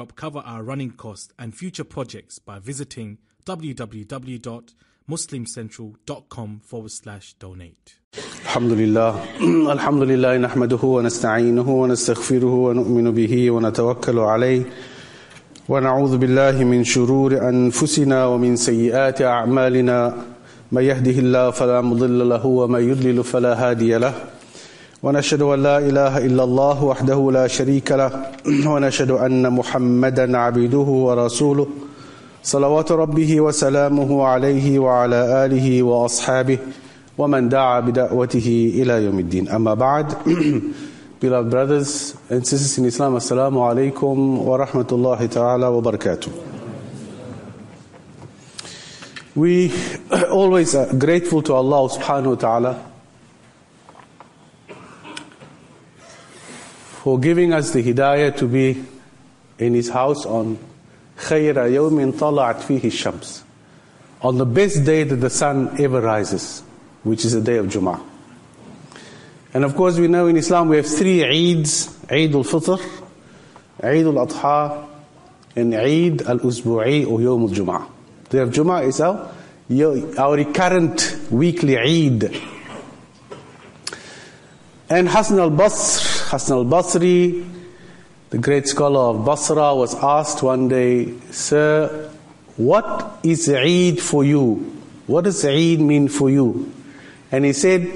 Help cover our running costs and future projects by visiting www.muslimcentral.com/donate. Alhamdulillah, alhamdulillah, nahmaduhu wa nasta'inuhu wa nastaghfiruhu wa nu'minu bihi wa natawakkalu alayhi wa na'udhu billahi min shururi anfusina wa min sayyiati a'malina man yahdihillahu fala mudilla lahu wa man yudlil fala hadiya lahu wa nashhadu an la ilaha illa Allah wahdahu la sharika lahu wa nashhadu anna Muhammadan 'abduhu wa rasuluhu salawatu rabbihi wa salamuhu alayhi wa ala alihi wa ashabihi وَمَنْ دَعَى بِدَعْوَتِهِ إِلَى يَوْمِ الدِّينِ أَمَّا بَعْدْ. Beloved brothers and sisters in Islam, Assalamu alaikum wa rahmatullahi ta'ala wa barakatuh. We always are grateful to Allah subhanahu wa ta'ala for giving us the hidayah to be in His house on خَيْرَ يَوْمٍ طَلَعَتْ فِيهِ الشَّمْسِ, on the best day that the sun ever rises, which is the day of Jum'ah. And of course we know in Islam we have three Eids: Eid al-Fitr, Eid al-Adha, and Eid al-Usbu'i or Yawm al-Jum'ah. The day of Jum'ah is our recurrent weekly Eid. And Hasan al-Basri, the great scholar of Basra, was asked one day, "Sir, what is Eid for you? What does Eid mean for you?" And he said,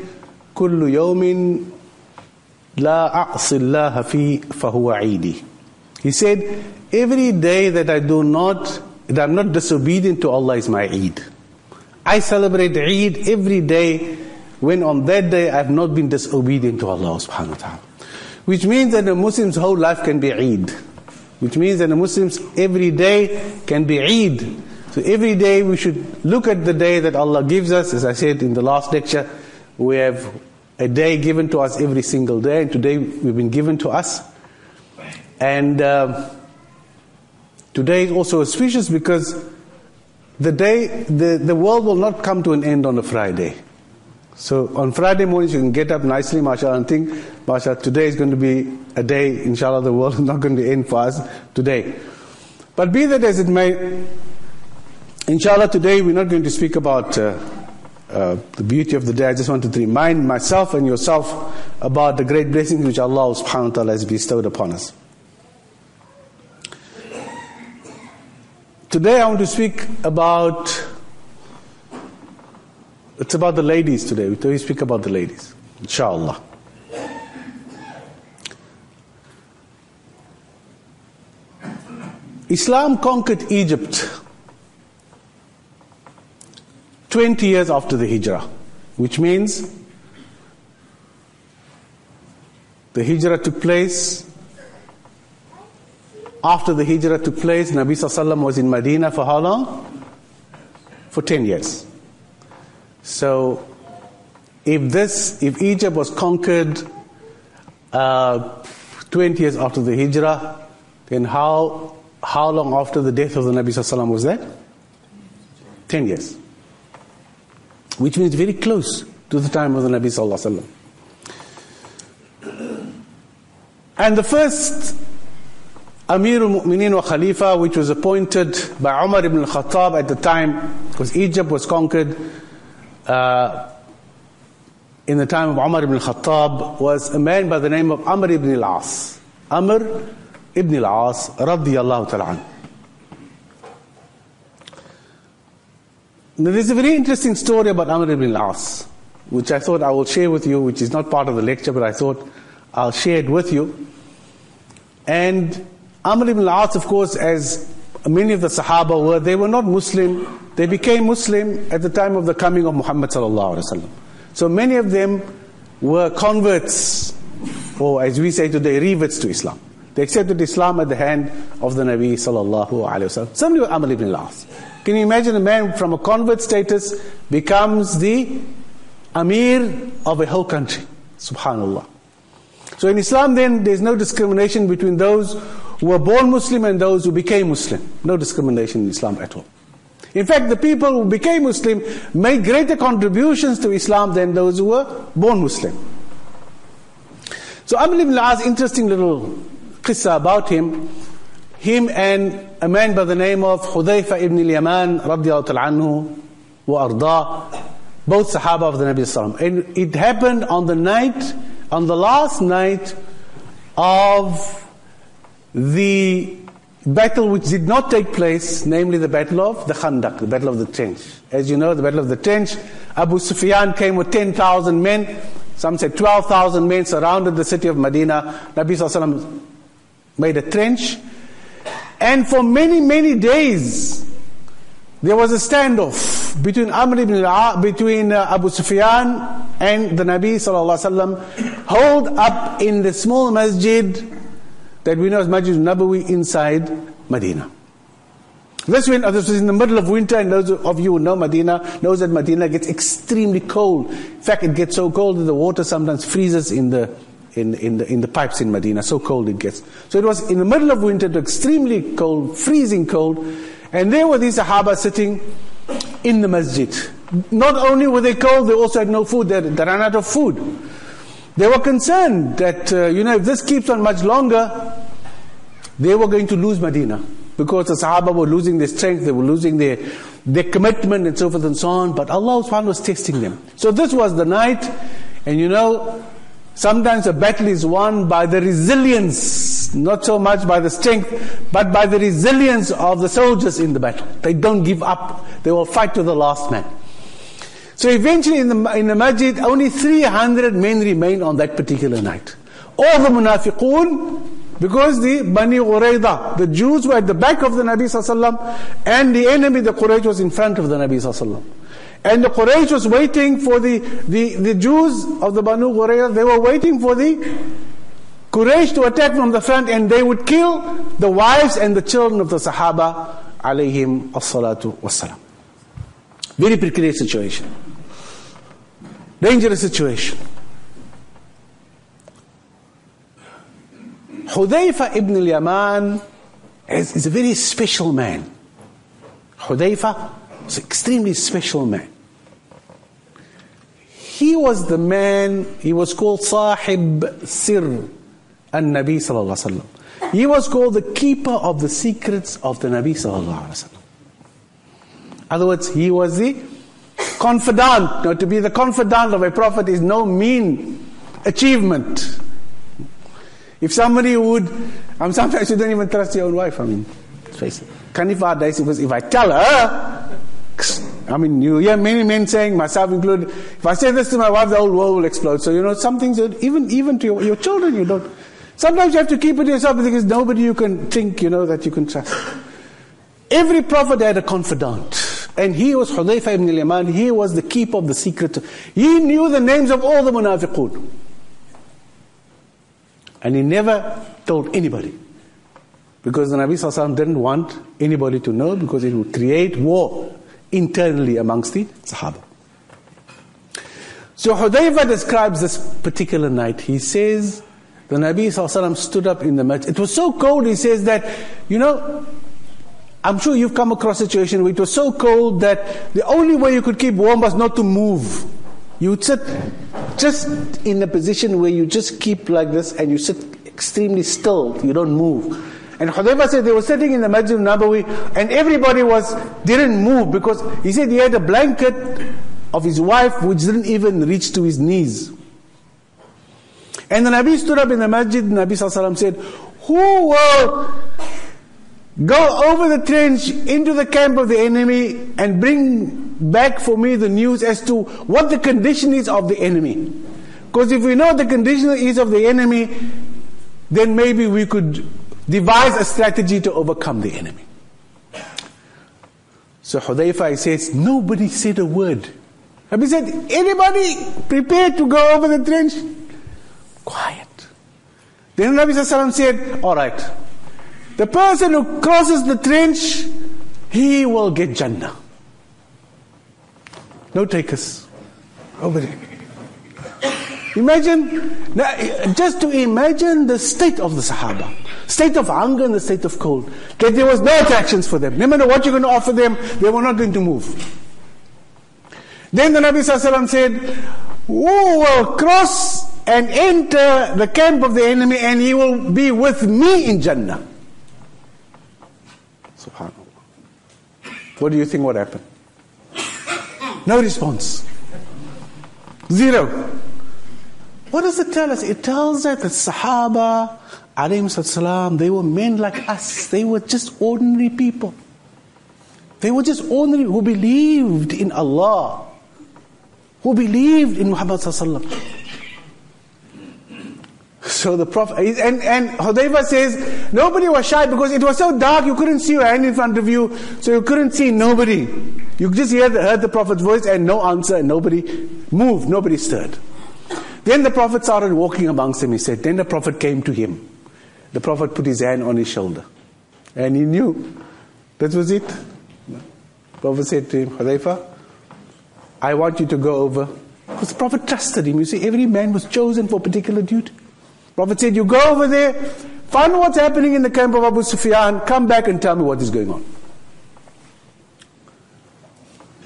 كُلُّ يَوْمٍ لَا أَعْصِ اللَّهَ فِي فَهُوَ عِيدِي. He said, every day that I'm not disobedient to Allah is my Eid. I celebrate Eid every day when on that day I've not been disobedient to Allah subhanahu wa ta'ala. Which means that a Muslim's whole life can be Eid. Which means that a Muslim's every day can be Eid. So every day we should look at the day that Allah gives us. As I said in the last lecture, we have a day given to us every single day, and today we've been given to us. And today is also auspicious because the world will not come to an end on a Friday. So on Friday mornings you can get up nicely, mashallah, and think, mashallah, today is going to be a day, inshallah, the world is not going to end for us today. But be that as it may, inshallah, today we're not going to speak about the beauty of the day. I just wanted to remind myself and yourself about the great blessings which Allah subhanahu wa ta'ala has bestowed upon us. Today I want to speak about, it's about the ladies today. We speak about the ladies, inshallah. Islam conquered Egypt 20 years after the Hijrah, which means the Hijrah took place. After the Hijrah took place, Nabi Sallallahu Alaihi Wasallam was in Medina for how long? For 10 years. So if Egypt was conquered 20 years after the Hijrah, then how long after the death of the Nabi Sallallahu Alaihi Wasallam was that? 10 years. Which means very close to the time of the Nabi Sallallahu Alaihi Wasallam. And the first Amir al-Mu'mineen wa Khalifa, which was appointed by Umar ibn al-Khattab at the time, because Egypt was conquered in the time of Umar ibn al-Khattab, was a man by the name of Amr ibn al-As. Amr ibn al-As radiyallahu ta'ala anhu. Now, there's a very interesting story about Amr ibn al-As, which I thought I will share with you, which is not part of the lecture, but I thought I'll share it with you. And Amr ibn al-As, of course, as many of the Sahaba were, they were not Muslim. They became Muslim at the time of the coming of Muhammad sallallahu alaihi wasallam. So many of them were converts, or as we say today, reverts to Islam. They accepted Islam at the hand of the Nabi sallallahu alaihi wasallam. Somebody were Amr ibn al-As. Can you imagine a man from a convert status becomes the Amir of a whole country? Subhanallah. So in Islam then, there's no discrimination between those who were born Muslim and those who became Muslim. No discrimination in Islam at all. In fact, the people who became Muslim made greater contributions to Islam than those who were born Muslim. So Amr ibn al-As, interesting little qissa about him. him and a man by the name of Hudayfa ibn al-Yaman radiyallahu ta'ala anhu wa arda, both Sahaba of the Nabi sallallahu alaihi wasallam. And it happened on the last night of the battle which did not take place, namely the battle of the Khandaq, the battle of the trench. As you know, the battle of the trench, Abu Sufyan came with 10,000 men, some said 12,000 men, surrounded the city of Medina. Nabi sallallahu alaihi wasallam made a trench, and for many, many days there was a standoff between Abu Sufyan and the Nabi sallallahu alaihi wasallam, holed up in the small masjid that we know as Masjid Nabawi inside Medina. This was in the middle of winter, and those of you who know Medina knows that Medina gets extremely cold. In fact, it gets so cold that the water sometimes freezes in the pipes in Medina. So cold it gets. So it was in the middle of winter, extremely cold, freezing cold, and there were these Sahaba sitting in the masjid. Not only were they cold, they also had no food. They ran out of food. They were concerned that, if this keeps on much longer, they were going to lose Medina. Because the Sahaba were losing their strength, they were losing their commitment and so forth and so on. But Allah subhanahu wa ta'ala was testing them. So this was the night, and sometimes a battle is won by the resilience, not so much by the strength, but by the resilience of the soldiers in the battle. They don't give up, they will fight to the last man. So eventually in the masjid, only 300 men remained on that particular night. All the munafiqun, because the Bani Qurayza, the Jews were at the back of the Nabi sallallahu alaihi wasallam, and the enemy, the Quraysh, was in front of the Nabi sallallahu alaihi wasallam. And the Quraysh was waiting for the Jews of the Banu Qurayza, they were waiting for the Quraysh to attack from the front, and they would kill the wives and the children of the Sahaba alayhim as-salatu was-salam. Very precarious situation. Dangerous situation. Hudayfa ibn al-Yaman is a very special man. Hudayfa is an extremely special man. He was the man, he was called Sahib Sir al-Nabi sallallahu alaihi wasallam. He was called the keeper of the secrets of the Nabi sallallahu alaihi wasallam. In other words, he was the confidant. Now, to be the confidant of a prophet is no mean achievement. If somebody would, sometimes you don't even trust your own wife. Let's face it. Kanifa dies because if I tell her, you hear many men saying, myself included, if I say this to my wife, the whole world will explode. So, some things, even to your children, you don't. Sometimes you have to keep it to yourself because nobody you can think, that you can trust. Every prophet had a confidant. And he was Hudayfa ibn al-Yaman. He was the keeper of the secret. He knew the names of all the munafiqun. And he never told anybody. Because the Nabi sallallahu alaihi wasallam didn't want anybody to know, because it would create war internally amongst the Sahaba. So Hudayfa describes this particular night. He says, the Nabi sallallahu alaihi wasallam stood up in the masjid. It was so cold, he says that, I'm sure you've come across a situation where it was so cold that the only way you could keep warm was not to move. You would sit just in a position where you just keep like this and you sit extremely still, you don't move. And Hudayfa said they were sitting in the Masjid Nabawi and everybody didn't move, because he said he had a blanket of his wife which didn't even reach to his knees. And the Nabi stood up in the Masjid, the Nabi sallallahu alaihi wasallam said, who will go over the trench into the camp of the enemy and bring back for me the news as to what the condition is of the enemy? Because if we know what the condition is of the enemy, then maybe we could devise a strategy to overcome the enemy. So Hudayfa says, nobody said a word. Nabi said, anybody prepared to go over the trench? Quiet. Then Nabi sallallahu alaihi wasallam said, all right, the person who crosses the trench, he will get Jannah. No takers. Nobody. Imagine, just to imagine the state of the Sahaba. State of hunger and the state of cold. That there was no attractions for them. No matter what you're going to offer them, they were not going to move. Then the Nabi sallallahu alaihi wasallam said, who will cross and enter the camp of the enemy and he will be with me in Jannah? Subhanallah. What do you think would happen? No response. Zero. What does it tell us? It tells us that Sahaba, alayhim salam, they were men like us. They were just ordinary people. They were just ordinary who believed in Allah, who believed in Muhammad sallallahu alaihi wasallam. So the Prophet, and Hudayfa says, nobody was shy because it was so dark, you couldn't see your hand in front of you, so you couldn't see nobody. You just heard the Prophet's voice and no answer, and nobody moved, nobody stirred. Then the Prophet started walking amongst them, he said. Then the Prophet came to him. The Prophet put his hand on his shoulder. And he knew that was it. The Prophet said to him, Hudayfa, I want you to go over. Because the Prophet trusted him. You see, every man was chosen for a particular duty. The Prophet said, you go over there, find what's happening in the camp of Abu Sufyan, come back and tell me what is going on.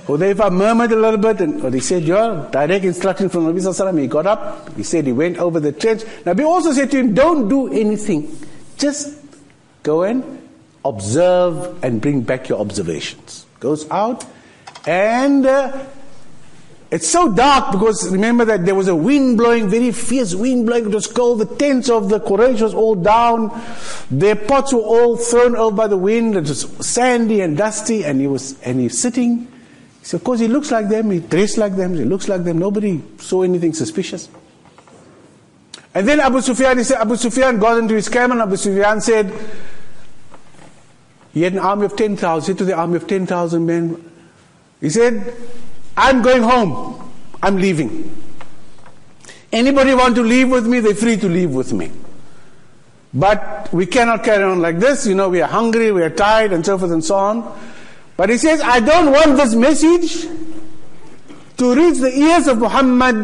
Hudayfa murmured a little bit, and he said, yeah, direct instruction from Nabi sallallahu alaihi wasallam. He got up, he said he went over the trench. Nabi also said to him, don't do anything. Just go and observe and bring back your observations. Goes out, and it's so dark because remember that there was a wind blowing, very fierce wind blowing. It was cold. The tents of the Quraysh was all down. Their pots were all thrown over by the wind. It was sandy and dusty, and he was sitting. So of course he looks like them, he dressed like them, he looks like them. Nobody saw anything suspicious. And then Abu Sufyan got into his camp, and Abu Sufyan said, he had an army of 10,000, he said to the army of 10,000 men, he said, I'm going home, I'm leaving. Anybody want to leave with me, they're free to leave with me. But we cannot carry on like this, we are hungry, we are tired, and so forth and so on. But he says, I don't want this message to reach the ears of Muhammad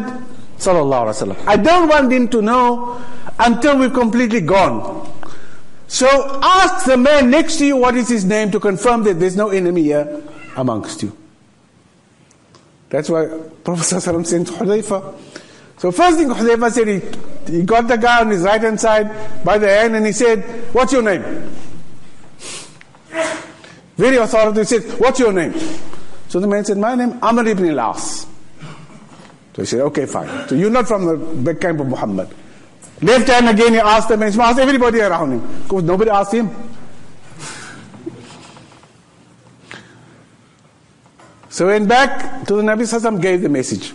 sallallahu alaihi wasallam. I don't want him to know until we've completely gone. So ask the man next to you what is his name to confirm that there's no enemy here amongst you. That's why Prophet sallallahu alaihi wasallam sent Hudayfa. So first thing Hudayfa said, he got the guy on his right hand side by the hand, and he said, what's your name? Very authoritative, said, what's your name? So the man said, my name, Amr ibn al-As. So he said, okay, fine. So you're not from the big camp of Muhammad. Left hand again, he asked the man, he asked everybody around him. Because nobody asked him. So went back to the Nabi Sallallahu Alaihi Wasallam, gave the message.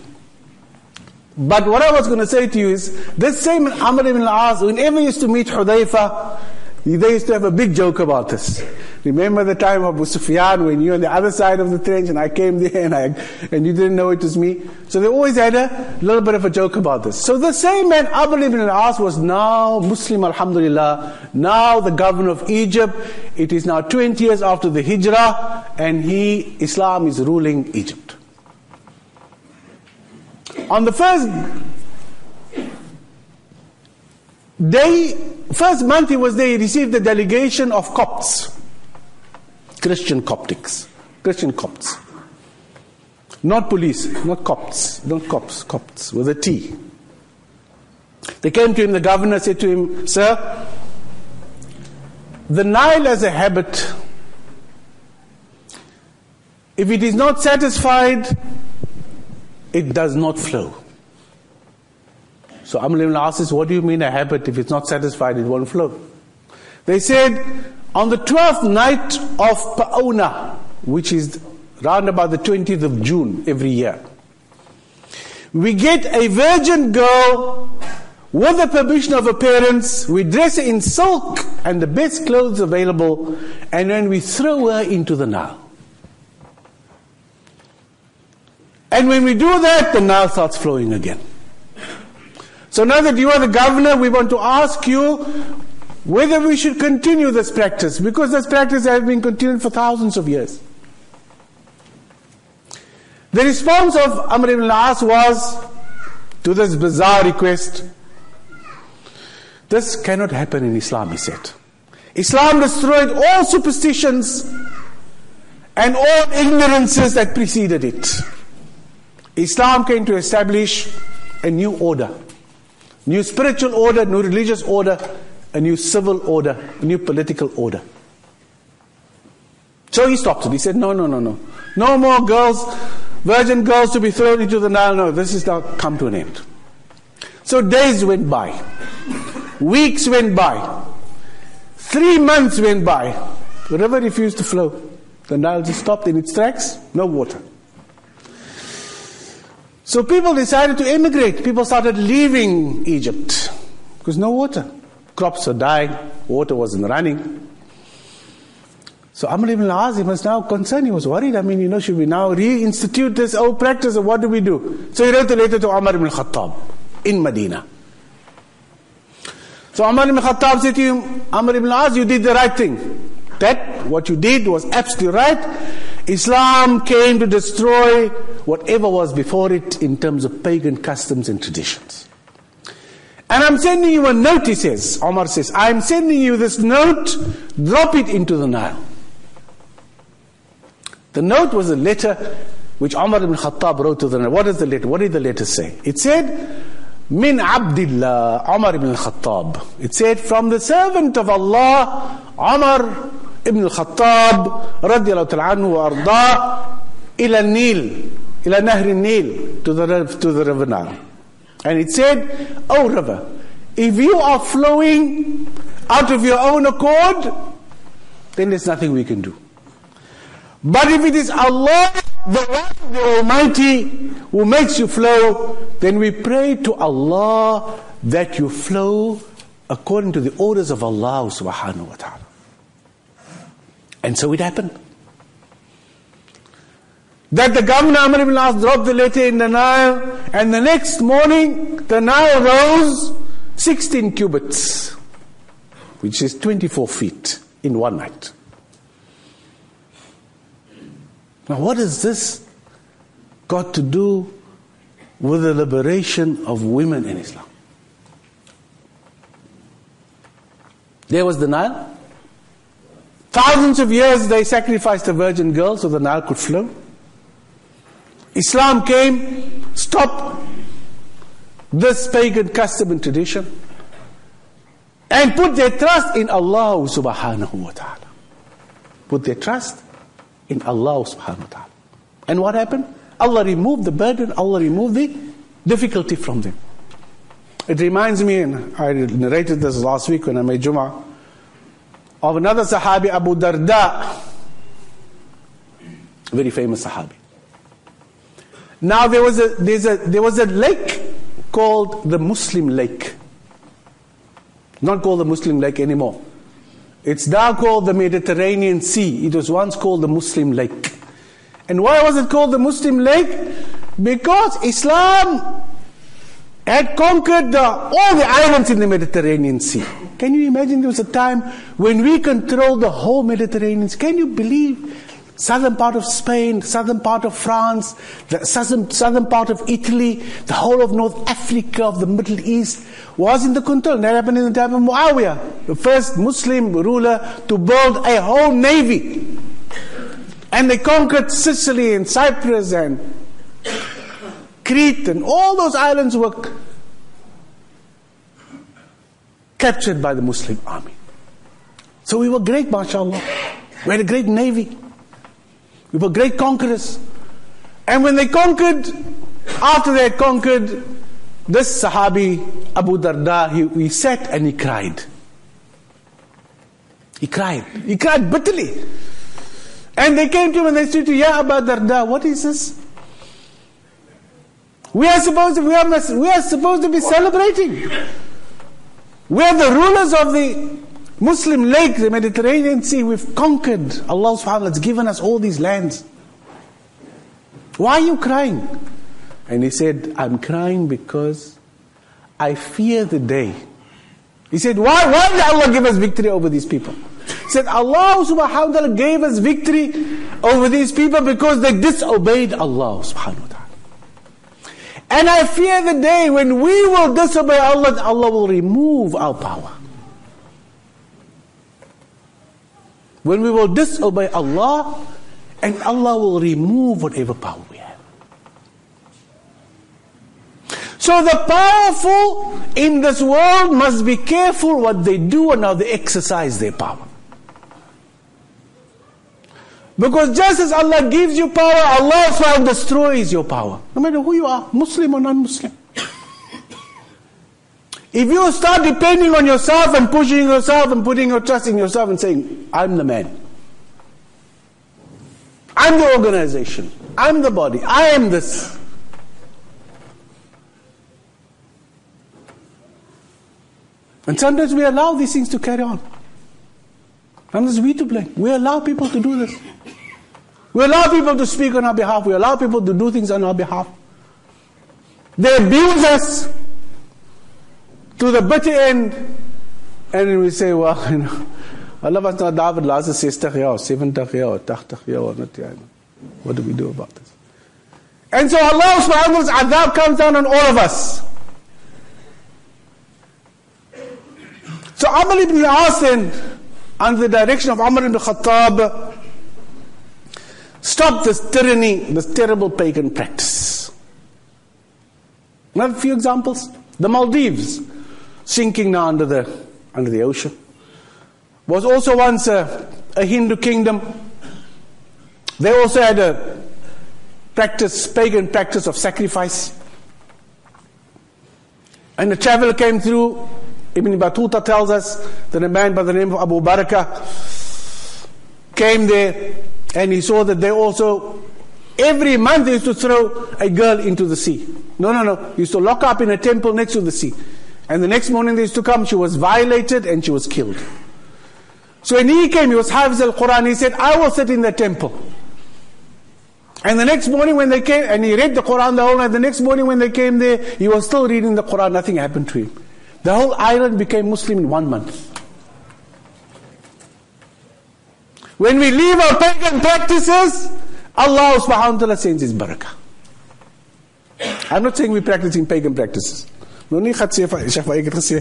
But what I was going to say to you is, this same Amr ibn al-As, whenever he used to meet Hudayfa, they used to have a big joke about this. Remember the time of Abu Sufyan when you were on the other side of the trench and I came there and you didn't know it was me? So they always had a little bit of a joke about this. So the same man, Amr ibn al-As, was now Muslim, alhamdulillah, now the governor of Egypt. It is now 20 years after the Hijrah, and Islam is ruling Egypt. On the first month he was there, he received the delegation of Copts. Christian Copts. Not police, not Copts, not Copts, Copts, with a T. They came to him, the governor said to him, sir, the Nile has a habit. If it is not satisfied, it does not flow. So Amr ibn al-As says, what do you mean a habit? If it's not satisfied, it won't flow. They said, on the 12th night of Pa'una, which is round about the 20th of June every year, we get a virgin girl with the permission of her parents, we dress her in silk and the best clothes available, and then we throw her into the Nile. And when we do that, the Nile starts flowing again. So now that you are the governor, we want to ask you whether we should continue this practice, because this practice has been continued for thousands of years. The response of Amr ibn al-As was to this bizarre request, this cannot happen in Islam, he said. Islam destroyed all superstitions and all ignorances that preceded it. Islam came to establish a new order. New spiritual order, new religious order, a new civil order, a new political order. So he stopped it. He said, no. No more girls, virgin girls to be thrown into the Nile. No, this is now come to an end. So days went by. Weeks went by. 3 months went by. The river refused to flow. The Nile just stopped in its tracks. No water. So people decided to emigrate. People started leaving Egypt because no water. Crops were dying. Water wasn't running. So Amr ibn al-As, he was now concerned. He was worried. Should we now reinstitute this old practice, or what do we do? So he wrote a letter to Umar ibn al-Khattab in Medina. So Umar ibn al-Khattab said to him, Amr ibn al-As, you did the right thing. That, what you did was absolutely right. Islam came to destroy whatever was before it in terms of pagan customs and traditions. And I'm sending you a note, he says. Omar says, I'm sending you this note, drop it into the Nile. The note was a letter which Umar ibn Khattab wrote to the Nile. What is the letter? What did the letter say? It said, Min Abdillah, Umar ibn Khattab. It said, from the servant of Allah, Umar ibn al-Khattab, radiyallahu ta'ala anhu wa arda, ila Nil, ila Nahr al-Nil, to the river Nile. And it said, O river, if you are flowing out of your own accord, then there's nothing we can do. But if it is Allah, the one, the Almighty, who makes you flow, then we pray to Allah that you flow according to the orders of Allah subhanahu wa ta'ala. And so it happened. That the governor Amr ibn al-As dropped the letter in the Nile, and the next morning the Nile rose 16 cubits, which is 24 feet in one night. Now what has this got to do with the liberation of women in Islam? There was the Nile. Thousands of years they sacrificed a virgin girl so the Nile could flow. Islam came, stopped this pagan custom and tradition, and put their trust in Allah subhanahu wa ta'ala. Put their trust in Allah subhanahu wa ta'ala. And what happened? Allah removed the burden, Allah removed the difficulty from them. It reminds me, and I narrated this last week when I made Jummah, of another Sahabi, Abu Darda, very famous Sahabi. Now there was a lake called the Muslim Lake. Not called the Muslim Lake anymore. It's now called the Mediterranean Sea. It was once called the Muslim Lake. And why was it called the Muslim Lake? Because Islam had conquered all the islands in the Mediterranean Sea. Can you imagine there was a time when we controlled the whole Mediterranean Sea? Can you believe? Southern part of Spain, southern part of France, the southern part of Italy, the whole of North Africa, of the Middle East, was in the control. That happened in the time of Muawiyah, the first Muslim ruler to build a whole navy. And they conquered Sicily and Cyprus and Crete, and all those islands were captured by the Muslim army. So we were great, mashallah. We had a great navy. We were great conquerors. And when they conquered, after they had conquered, this Sahabi, Abu Darda, he sat and he cried. He cried. He cried bitterly. And they came to him and they said to him, Ya Abu Darda, what is this? We are supposed to be celebrating. We are the rulers of the Muslim lake, the Mediterranean Sea. We've conquered. Allah subhanahu wa ta'ala has given us all these lands. Why are you crying? And he said, I'm crying because I fear the day. He said, why did Allah give us victory over these people? He said, Allah subhanahu wa ta'ala gave us victory over these people because they disobeyed Allah subhanahu wa ta'ala. And I fear the day when we will disobey Allah, Allah will remove our power. When we will disobey Allah, and Allah will remove whatever power we have. So the powerful in this world must be careful what they do and how they exercise their power. Because just as Allah gives you power, Allah SWT destroys your power. No matter who you are, Muslim or non-Muslim. If you start depending on yourself and pushing yourself and putting your trust in yourself and saying, I'm the man, I'm the organization, I'm the body, I am this. And sometimes we allow these things to carry on. Sometimes we to blame. We allow people to do this. We allow people to speak on our behalf. We allow people to do things on our behalf. They abuse us to the bitter end. And then we say, well, Allah was not daar vir die laaste 60 jaar, 70 jaar, 80 jaar, 100 jaar. What do we do about this? And so Allah subhanahu wa ta'ala's adhab comes down on all of us. So Amr ibn al-As then, under the direction of Umar ibn Khattab, stopped this tyranny, this terrible pagan practice. Another few examples. The Maldives, sinking now under the ocean, was also once a Hindu kingdom. They also had a pagan practice of sacrifice. And a traveler came through. Ibn Battuta tells us that a man by the name of Abu Barakah came there and he saw that they also, every month they used to throw a girl into the sea. No. They used to lock her up in a temple next to the sea. And the next morning they used to come, she was violated and she was killed. So when he came, he was Hafiz al-Quran, he said, I will sit in the temple. And the next morning when they came, and he read the Quran the whole night, the next morning when they came there, he was still reading the Quran, nothing happened to him. The whole island became Muslim in 1 month. When we leave our pagan practices, Allah subhanahu wa ta'ala sends His barakah. I'm not saying we're practicing pagan practices. No, nie gaat sê van Sheikh Faaik het gesê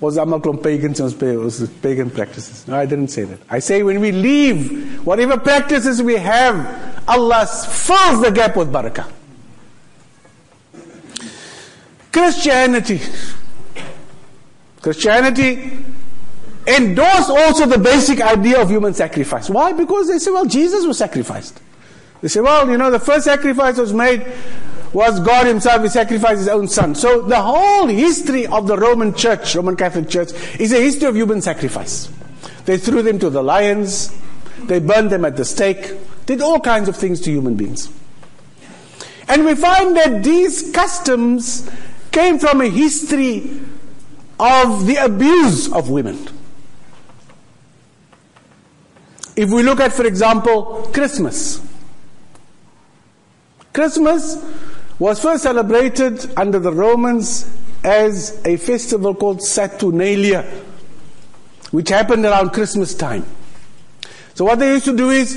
ons almal klomp pagans ons pagan practices. No, I didn't say that. I say when we leave whatever practices we have, Allah fills the gap with barakah. Christianity endorsed also the basic idea of human sacrifice. Why? Because they say, well, Jesus was sacrificed. They say, well, the first sacrifice was made was God Himself. He sacrificed His own Son. So the whole history of the Roman Catholic Church, is a history of human sacrifice. They threw them to the lions. They burned them at the stake. Did all kinds of things to human beings. And we find that these customs came from a history of the abuse of women. If we look at, for example, Christmas. Christmas was first celebrated under the Romans as a festival called Saturnalia, which happened around Christmas time. So what they used to do is,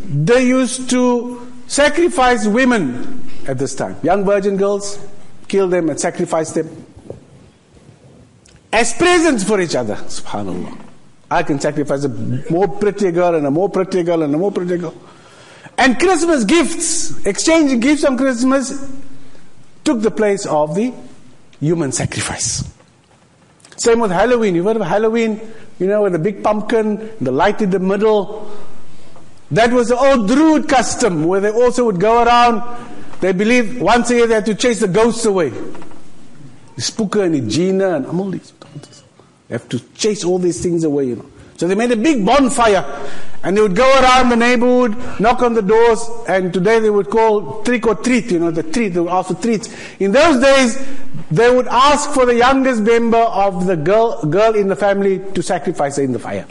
they used to sacrifice women at this time. Young virgin girls, kill them and sacrifice them as presents for each other. Subhanallah. I can sacrifice a more pretty girl and a more pretty girl and a more pretty girl. And Christmas gifts, exchanging gifts on Christmas, took the place of the human sacrifice. Same with Halloween. You've heard of Halloween, with the big pumpkin, the light in the middle. That was the old Druid custom, where they also would go around. They believed once a year they had to chase the ghosts away. The spooker and the Gina and all these. They have to chase all these things away, So they made a big bonfire. And they would go around the neighborhood, knock on the doors, and today they would call trick or treat, the treat, they would ask for treats. In those days, they would ask for the youngest member of the girl in the family to sacrifice her in the fire.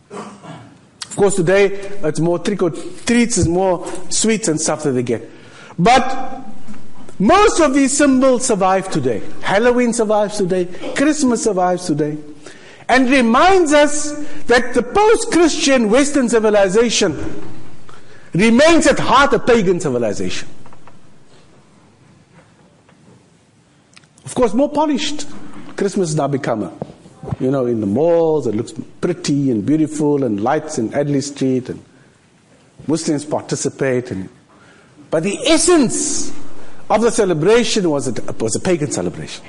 Of course, today, it's more trick or treats, it's more sweets and stuff that they get. But most of these symbols survive today. Halloween survives today. Christmas survives today. And reminds us that the post-Christian Western civilization remains at heart a pagan civilization. Of course, more polished. Christmas has now become in the malls, it looks pretty and beautiful, and lights in Adley Street, and Muslims participate. But the essence of the celebration was a pagan celebration.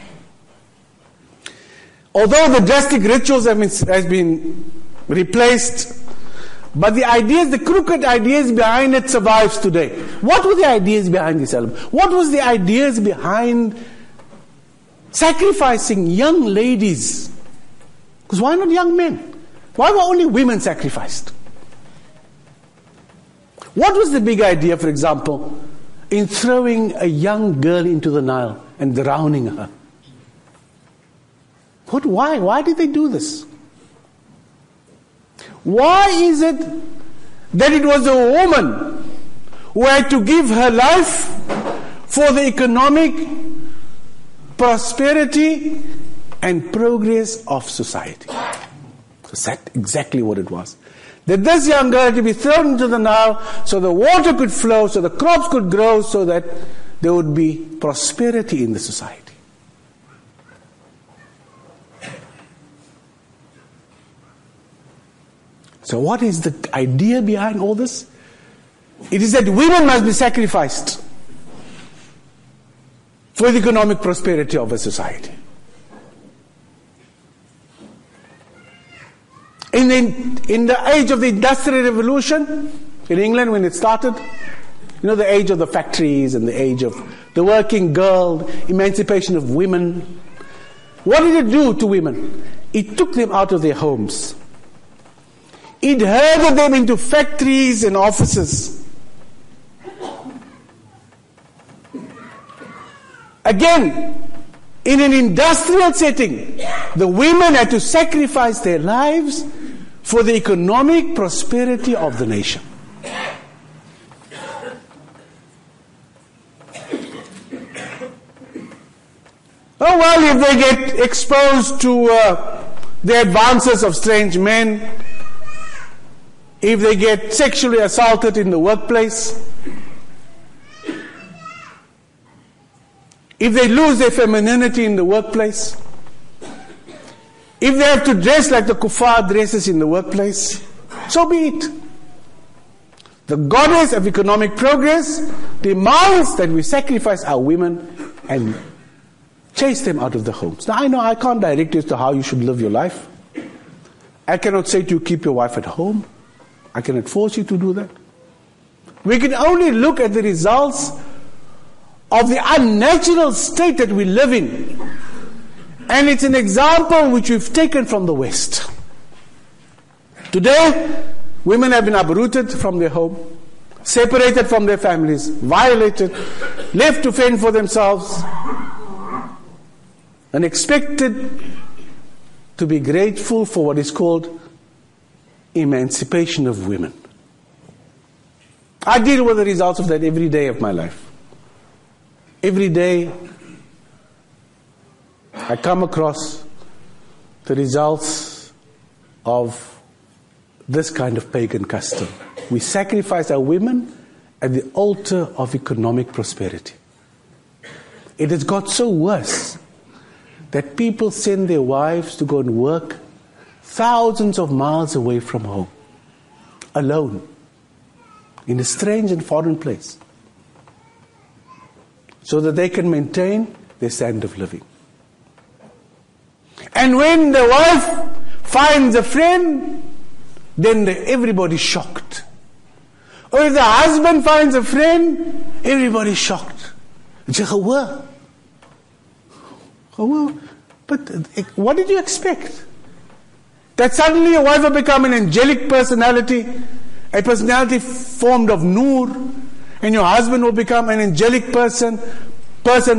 Although the drastic rituals has been replaced But the ideas, the crooked ideas behind it survives today. What were the ideas behind this album? What was the ideas behind sacrificing young ladies? Because why not young men? Why were only women sacrificed? What was the big idea, for example, in throwing a young girl into the Nile and drowning her? Why? Why did they do this? Why is it that it was a woman who had to give her life for the economic prosperity and progress of society? That's exactly what it was. That this young girl had to be thrown into the Nile so the water could flow, so the crops could grow, so that there would be prosperity in the society. So what is the idea behind all this? It is that women must be sacrificed for the economic prosperity of a society. In the age of the Industrial Revolution, in England when it started, you know, the age of the factories and the age of the working girl, emancipation of women. What did it do to women? It took them out of their homes. It herded them into factories and offices. Again, in an industrial setting, the women had to sacrifice their lives for the economic prosperity of the nation. Oh well, if they get exposed to the advances of strange men, if they get sexually assaulted in the workplace, if they lose their femininity in the workplace, if they have to dress like the kuffar dresses in the workplace, so be it. The goddess of economic progress demands that we sacrifice our women and chase them out of the homes. Now I know I can't direct you as to how you should live your life. I cannot say to you, keep your wife at home. I cannot force you to do that. We can only look at the results of the unnatural state that we live in. And it's an example which we've taken from the West. Today, women have been uprooted from their home, separated from their families, violated, left to fend for themselves, and expected to be grateful for what is called emancipation of women. I deal with the results of that every day of my life. Every day I come across the results of this kind of pagan custom. We sacrifice our women at the altar of economic prosperity. It has got so worse that people send their wives to go and work thousands of miles away from home, alone, in a strange and foreign place, so that they can maintain their standard of living. And when the wife finds a friend, then everybody's shocked. Or if the husband finds a friend, everybody's shocked. But what did you expect? That suddenly your wife will become an angelic personality, a personality formed of Noor, and your husband will become an angelic person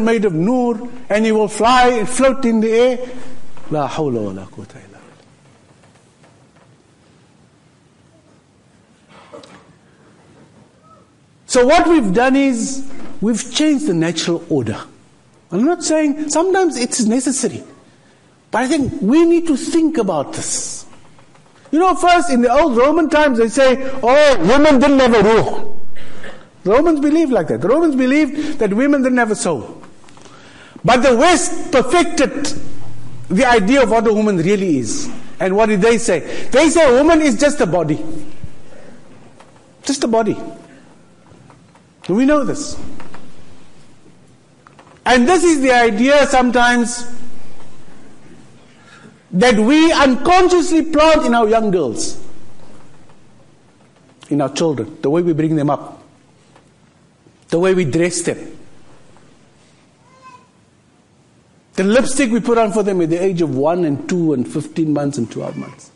made of Noor, and he will fly and float in the air. La hawla wa la quwwata illa billah. So what we've done is, we've changed the natural order. I'm not saying, sometimes it's necessary. But I think we need to think about this. You know, first in the old Roman times they say, oh, women didn't have a ruh. The Romans believed like that. The Romans believed that women didn't have a soul. But the West perfected the idea of what a woman really is. And what did they say? They say a woman is just a body. Just a body. We know this. And this is the idea sometimes that we unconsciously plant in our young girls. in our children, the way we bring them up, the way we dress them, the lipstick we put on for them at the age of 1 and 2 and 15 months and 12 months.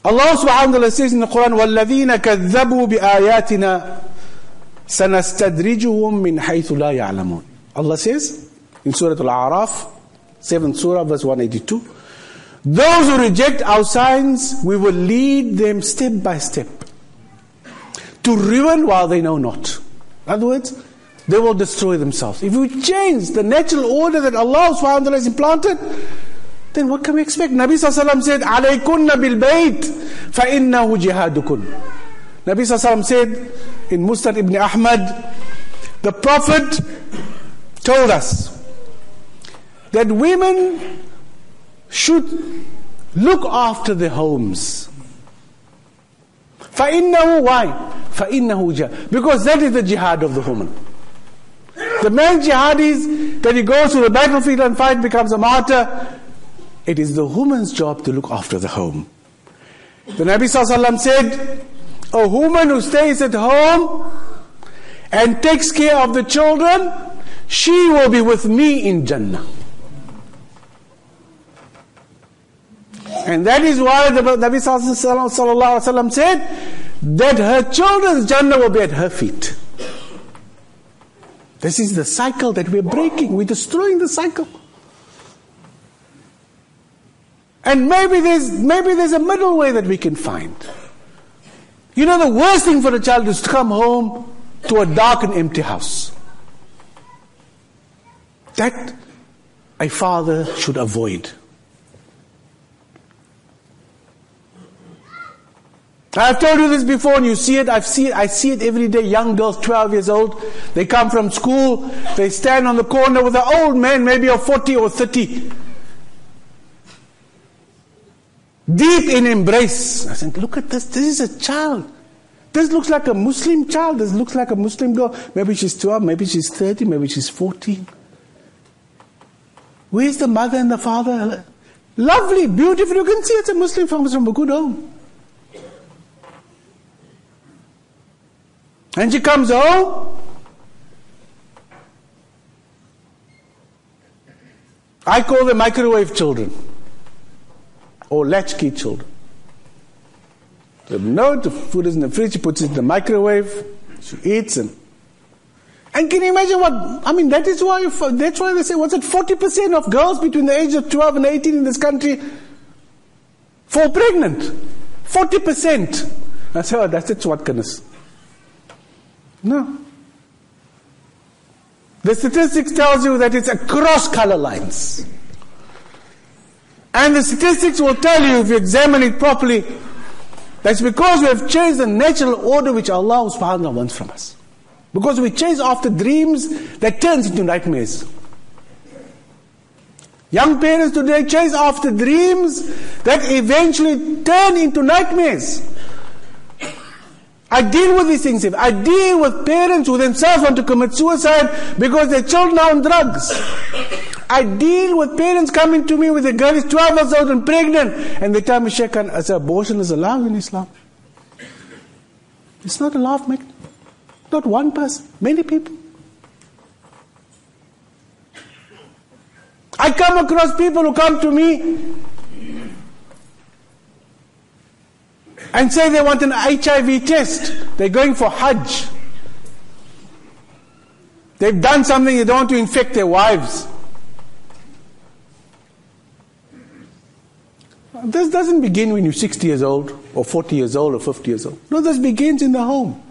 Allah subhanahu wa ta'ala says in the Quran, وَالَّذِينَ كَذَّبُوا بِآيَاتِنَا سَنَسْتَدْرِجُهُمْ مِنْ حَيْثُ لَا يَعْلَمُونَ. Allah says in Surah Al-A'raf, 7th Surah, verse 182, those who reject our signs, we will lead them step by step to ruin while they know not. In other words, they will destroy themselves. If we change the natural order that Allah subhanahu wa ta'ala has implanted, then what can we expect? Nabi sallallahu alayhi wa sallam said, عَلَيْكُنَّ بِالْبَيْتِ فَإِنَّهُ جِهَادُكُنْ. Nabi sallallahu alayhi wa sallam said in Musnad ibn Ahmad, the Prophet told us that women should look after their homes. فَإِنَّهُ, why? فَإِنَّهُ جِهَادُ, because that is the jihad of the woman. The man's jihad is that he goes to the battlefield and fight, becomes a martyr. It is the woman's job to look after the home. The Nabi sallallahu alaihi wasallam said, a woman who stays at home and takes care of the children, she will be with me in Jannah. And that is why the Nabi sallallahu alaihi wasallam said that her children's Jannah will be at her feet. This is the cycle that we're breaking. We're destroying the cycle. And maybe there's a middle way that we can find. You know, the worst thing for a child is to come home to a dark and empty house. That a father should avoid. I've told you this before, and you see it. I see it every day. Young girls, 12 years old, they come from school, they stand on the corner with an old man, maybe of 40 or 30. Deep in embrace. I think, look at this. This is a child. This looks like a Muslim child. This looks like a Muslim girl. Maybe she's 12, maybe she's 30, maybe she's 14. Where's the mother and the father? Lovely, beautiful. You can see it's a Muslim family from a good home. And she comes home. I call them microwave children. Or latchkey children. The food is in the fridge, she puts it in the microwave, she eats and can you imagine that's why they say, 40% of girls between the age of 12 and 18 in this country fall pregnant. 40%. I say, oh, that's swatkanis. No. The statistics tells you that it's across color lines. And the statistics will tell you, if you examine it properly, that's because we have changed the natural order which Allah subhanahu wa ta'ala wants from us. Because we chase after dreams that turns into nightmares. Young parents today chase after dreams that eventually turn into nightmares. I deal with these things. I deal with parents who themselves want to commit suicide because their children are on drugs. I deal with parents coming to me with a girl who's 12 years old and pregnant, and they tell me, Sheikh, abortion is allowed in Islam. It's not allowed, mate. Not one person, many people. I come across people who come to me and say they want an HIV test. They're going for Hajj. They've done something, they don't want to infect their wives. This doesn't begin when you're 60 years old, or 40 years old, or 50 years old. No, this begins in the home.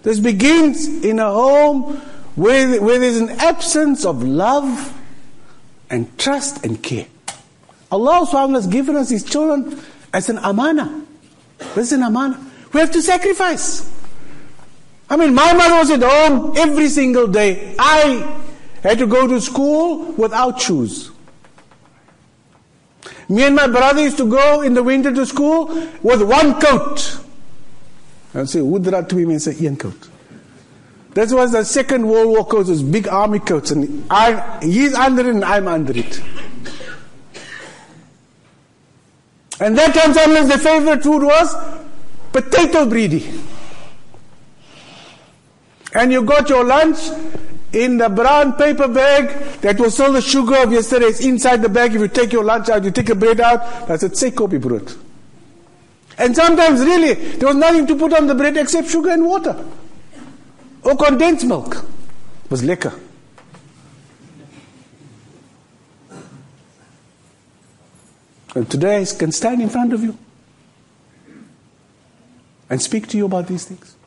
This begins in a home where there's an absence of love and trust and care. Allah subhanahu wa ta'ala has given us His children as an amana. This is an amana. We have to sacrifice. My mother was at home every single day. I had to go to school without shoes. Me and my brother used to go in the winter to school with one coat. I would say, Udra to him and say, Ian coat. This was the Second World War coats, those big army coats, and he's under it and I'm under it. And that time sometimes the favorite food was potato breedy. And you got your lunch in the brown paper bag that was all the sugar of yesterday. It's inside the bag. If you take your lunch out, you take the bread out, that's a tsekopi brood. And sometimes really, there was nothing to put on the bread except sugar and water. Or condensed milk. It was lekker. And today I can stand in front of you and speak to you about these things.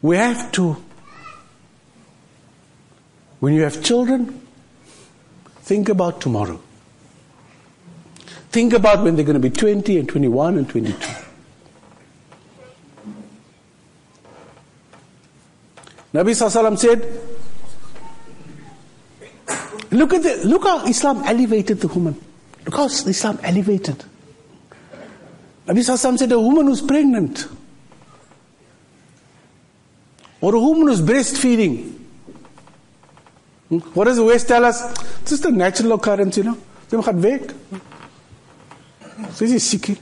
We have to, when you have children, think about tomorrow. Think about when they're going to be 20 and 21 and 22. Nabi Sallallahu said, look how Islam elevated the woman. Look how Islam elevated. Nabi Sallallahu said, a woman who's pregnant, or a woman who's breastfeeding. What does the West tell us? It's just a natural occurrence, you know. Ze gaat weg. Ze is sick.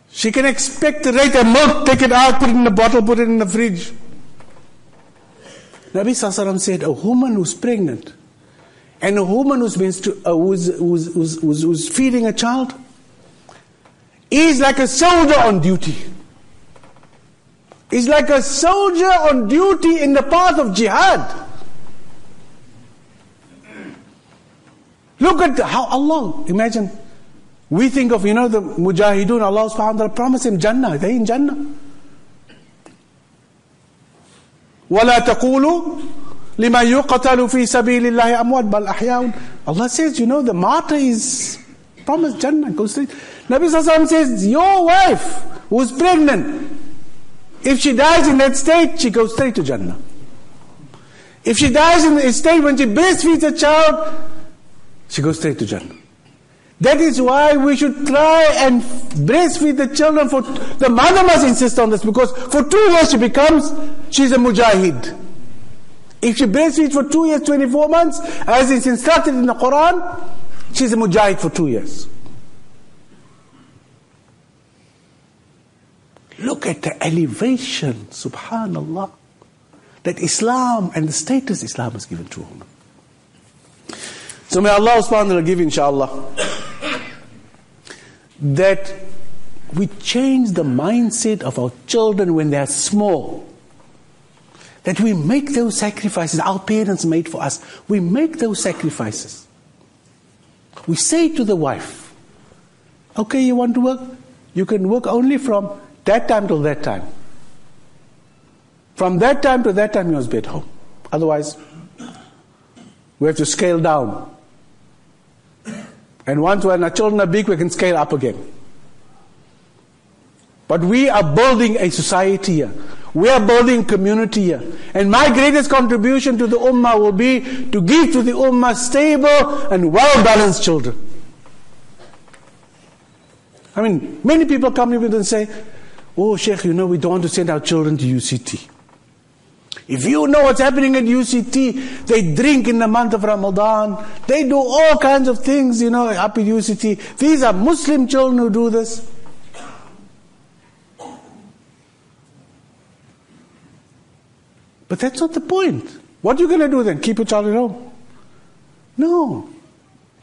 She can expect the right amount, take it out, put it in a bottle, put it in the fridge. Nabi Sallallahu said, a woman who's pregnant and a woman who's feeding a child is like a soldier on duty. Is like a soldier on duty in the path of jihad. Look at how Allah, imagine, we think of, the Mujahideen, Allah subhanahu wa ta'ala promised him Jannah, they in Jannah. وَلَا تَقُولُوا لِمَا يُقَتَلُ فِي سَبِيلِ اللَّهِ أَمْوَاتٌ بَلْ أَحْيَاءٌ. Allah says, the martyr is promised Jannah, go straight. Nabi Sallallahu Alaihi Wasallam says, your wife who's pregnant, if she dies in that state, she goes straight to Jannah. If she dies in the state when she breastfeeds a child, she goes straight to Jannah. That is why we should try and breastfeed the children. The mother must insist on this, because for 2 years she's a mujahid. If she breastfeeds for 2 years, 24 months, as is instructed in the Quran, she's a mujahid for 2 years. Look at the elevation, subhanallah, that Islam and the status Islam has given to a woman. So may Allah subhanahu wa ta'ala give, inshallah, that we change the mindset of our children when they are small. That we make those sacrifices our parents made for us. We make those sacrifices. We say to the wife, okay, you want to work? You can work only from that time till that time. From that time to that time you must be at home. Otherwise, we have to scale down. And once when our children are big, we can scale up again. But we are building a society here. We are building community here. And my greatest contribution to the ummah will be to give to the ummah stable and well-balanced children. I mean, many people come here and say, oh, Sheikh, we don't want to send our children to UCT. If you know what's happening at UCT, they drink in the month of Ramadan. They do all kinds of things, up at UCT. These are Muslim children who do this. But that's not the point. What are you going to do then? Keep your child at home? No.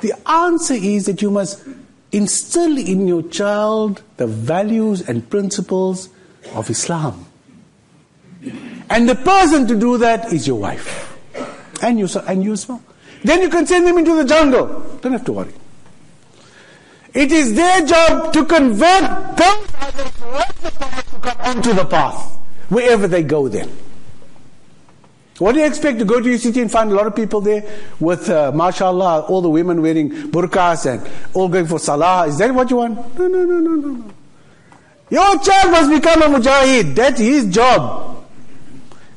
The answer is that you must instill in your child the values and principles of Islam. And the person to do that is your wife. And you as well. Then you can send them into the jungle. Don't have to worry. It is their job to convert those others to come onto the path. Wherever they go then. What do you expect to go to UCT and find a lot of people there with, mashallah, all the women wearing burqas and all going for salah? Is that what you want? No. Your child must become a mujahid. That's his job.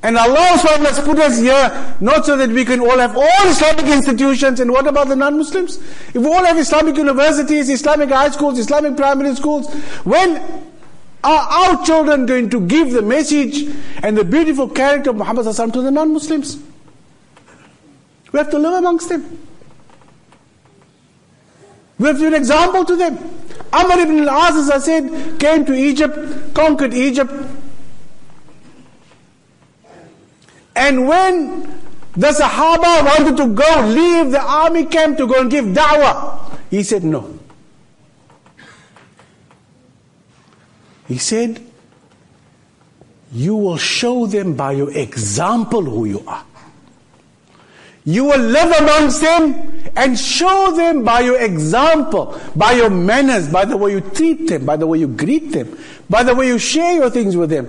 And Allah SWT has put us here not so that we can all have all Islamic institutions. And what about the non-Muslims? If we all have Islamic universities, Islamic high schools, Islamic primary schools, when are our children going to give the message and the beautiful character of Muhammad SAW to the non-Muslims? We have to live amongst them. We have to be an example to them. Amr ibn al-As, as I said, came to Egypt, conquered Egypt. And when the Sahaba wanted to go, leave the army camp to go and give da'wah, he said no. He said, you will show them by your example who you are. You will live amongst them and show them by your example, by your manners, by the way you treat them, by the way you greet them, by the way you share your things with them,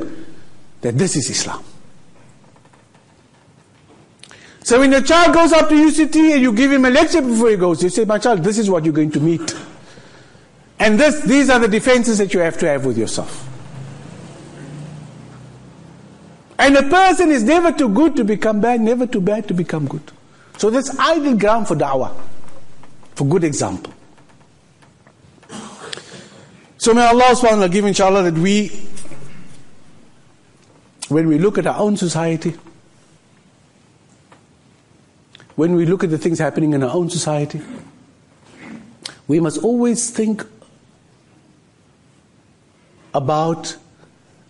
that this is Islam. So when your child goes up to UCT and you give him a lecture before he goes, you say, my child, this is what you're going to meet. And these are the defenses that you have to have with yourself. And a person is never too good to become bad, never too bad to become good. So that's ideal ground for da'wah, for good example. So may Allah subhanahu wa ta'ala give inshallah that when we look at our own society, when we look at the things happening in our own society, we must always think about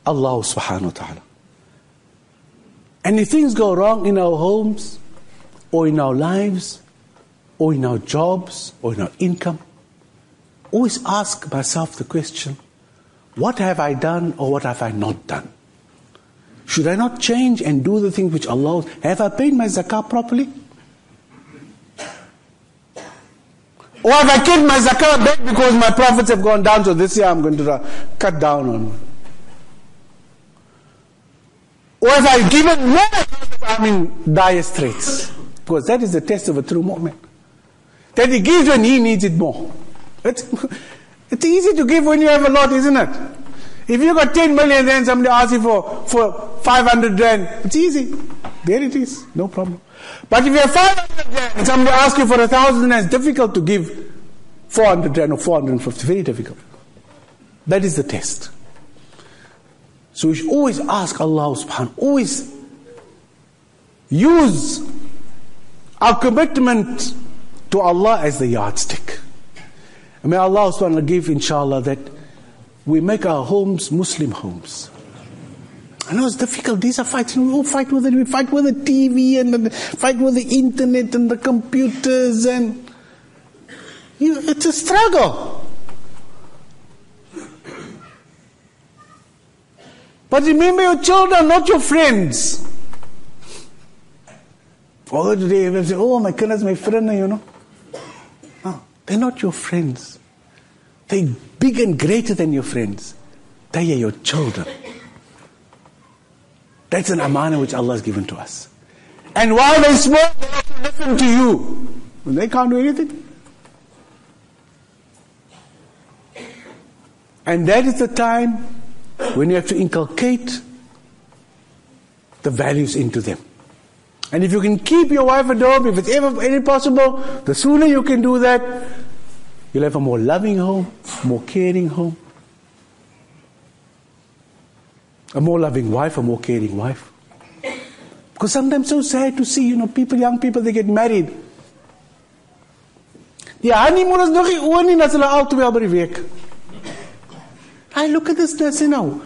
Allah subhanahu wa ta'ala. And if things go wrong in our homes, or in our lives, or in our jobs, or in our income, always ask myself the question, what have I done or what have I not done? Should I not change and do the things which Allah... Have I paid my zakah properly? Or have I kept my zakah back because my profits have gone down, so this year I'm going to cut down on... Or have I given more because I'm in dire straits? Because that is the test of a true mu'min. That he gives when he needs it more. It's easy to give when you have a lot, isn't it? If you got 10 million, then somebody asks you for 500 rand, it's easy. There it is, no problem. But if you have 500 rand and somebody asks you for 1,000 rand, it's difficult to give 400 rand or 450, very difficult. That is the test. So we should always ask Allah subhanahu, always use our commitment to Allah as the yardstick. And may Allah subhanahu wa ta'ala give inshallah that we make our homes Muslim homes. I know it's difficult, these are fights, we all fight with it, we fight with the TV and fight with the internet and the computers and it's a struggle. But remember, your children, not your friends. Although today they say, oh my goodness, my friend, you know. No, they're not your friends. They're big and greater than your friends. They are your children. That's an amana which Allah has given to us. And while they're small, they have to listen to you. They can't do anything. And that is the time when you have to inculcate the values into them. And if you can keep your wife at home, if it's ever any possible, the sooner you can do that, you'll have a more loving home, more caring home. A more loving wife, a more caring wife. Because sometimes it's so sad to see, young people, they get married. Die honeymoon is nog nie oor nie, as hulle al 2 by die week. I look at this now.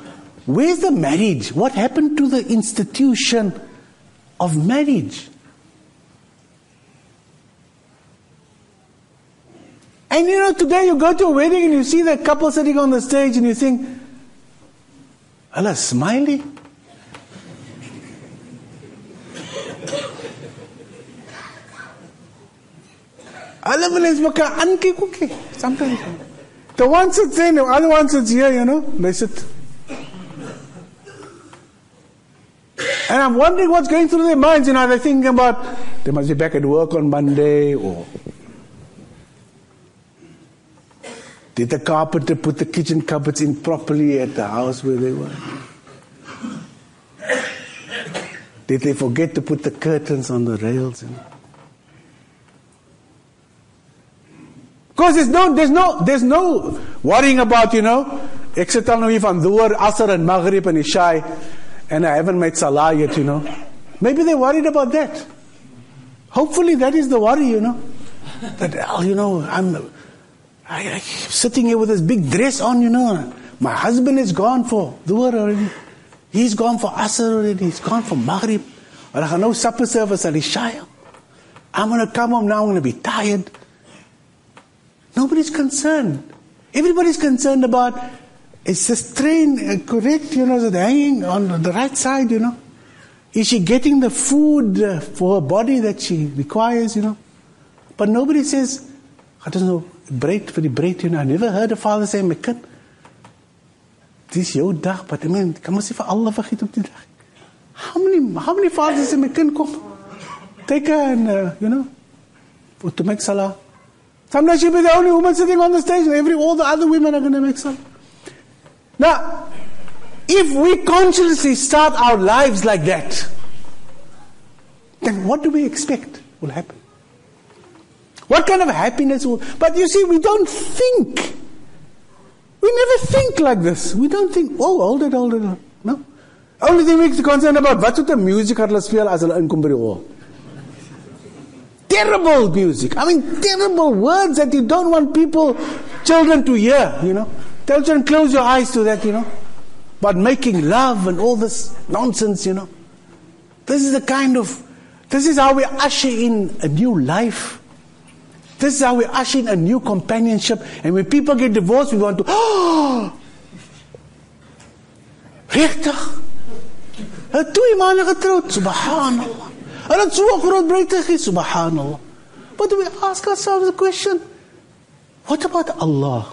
Where's the marriage? What happened to the institution of marriage? And today you go to a wedding and you see that couple sitting on the stage and you think, Allah, smiley. Allah wil eens mekaar aankyk ook. Sometimes. The one sits there, the other one sits here, they sit. And I'm wondering what's going through their minds, they're thinking about, they must be back at work on Monday, or did the carpenter put the kitchen cupboards in properly at the house where they were? Did they forget to put the curtains on the rails? Because there's no worrying about, ek sit al nou hier van Dhuhr, Asr and Maghrib and Isha, and I haven't made Salah yet, Maybe they're worried about that. Hopefully that is the worry, That, I'm sitting here with this big dress on, My husband is gone for Dhuhr already. He's gone for Asr already. He's gone for Maghrib. And I have no supper service at Isha. I'm going to come home now, I'm going to be tired. Nobody's concerned. Everybody's concerned about, is this train correct, is it hanging on the right side, Is she getting the food for her body that she requires, But nobody says, I don't know, breed for the breed, I never heard a father say, my kid, this is your dag, but come on, say for Allah vergeet op die dag. How many fathers say, my kind, kom, take her and, to make salah. Sometimes she'll be the only woman sitting on the stage, and all the other women are going to make salah. Now, if we consciously start our lives like that, then what do we expect will happen? What kind of happiness will... But you see, we don't think. We never think like this. We don't think, hold it. No. Only thing we're concerned about, wat soort music hulle speel as hulle inkom by die hall. Terrible music. Terrible words that you don't want children to hear, Tell children, close your eyes to that, But making love and all this nonsense, This is how we usher in a new life. This is how we usher in a new companionship. And when people get divorced, we want to, Regtig? Het 2 maanden getrouwd, subhanallah. En het zo'n groot breedte is, subhanallah. But we ask ourselves the question, what about Allah?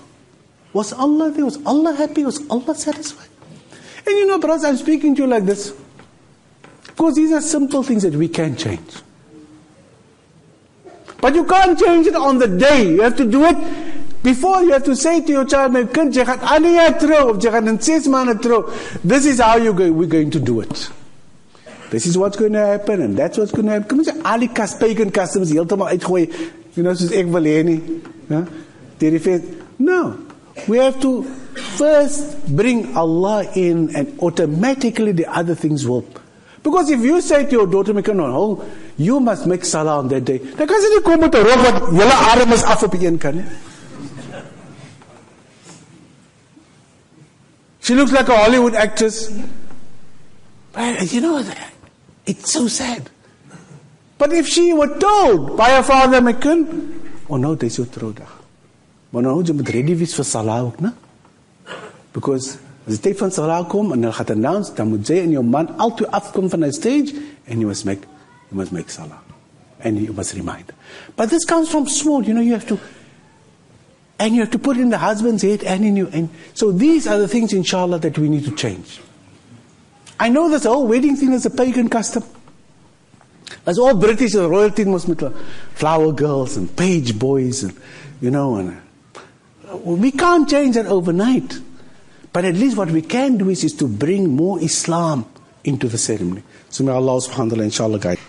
Was Allah there? Was Allah happy? Was Allah satisfied? And brothers, I'm speaking to you like this, because these are simple things that we can change. But you can't change it on the day. You have to do it before. You have to say to your child, my kind, jy gaan 8 jaar trou, of jy gaan in 6 maande trou. This is how we're going to do it. This is what's going to happen, and that's what's going to happen. Kom ons sê, al die pagan customs heeltemal uitgooi, soos ek wil hê nie. No. We have to first bring Allah in, and automatically the other things will. Because if you say to your daughter, you must make salah on that day, dan kan sy nie kom met 'n rok wat julle arm is af op die een kant nie. She looks like a Hollywood actress. But it's so sad. But if she were told by her father, my kind, nou, dis jou troudag. Maar nou, jy moet ready wees vir salah ook, né? Because as die tyd van salah kom, en hulle gaat announce, dan moet jy en jou man altyd afkom van die stage, and you must make salah. And you must remind. But this comes from small, you have to, and you have to put in the husband's head and in you. And so these are the things, inshallah, that we need to change. I know this whole wedding thing is a pagan custom. As all British royalty must meet flower girls and page boys, and we can't change that overnight. But at least what we can do is to bring more Islam into the ceremony. So may Allah subhanahu wa ta'ala inshallah guide.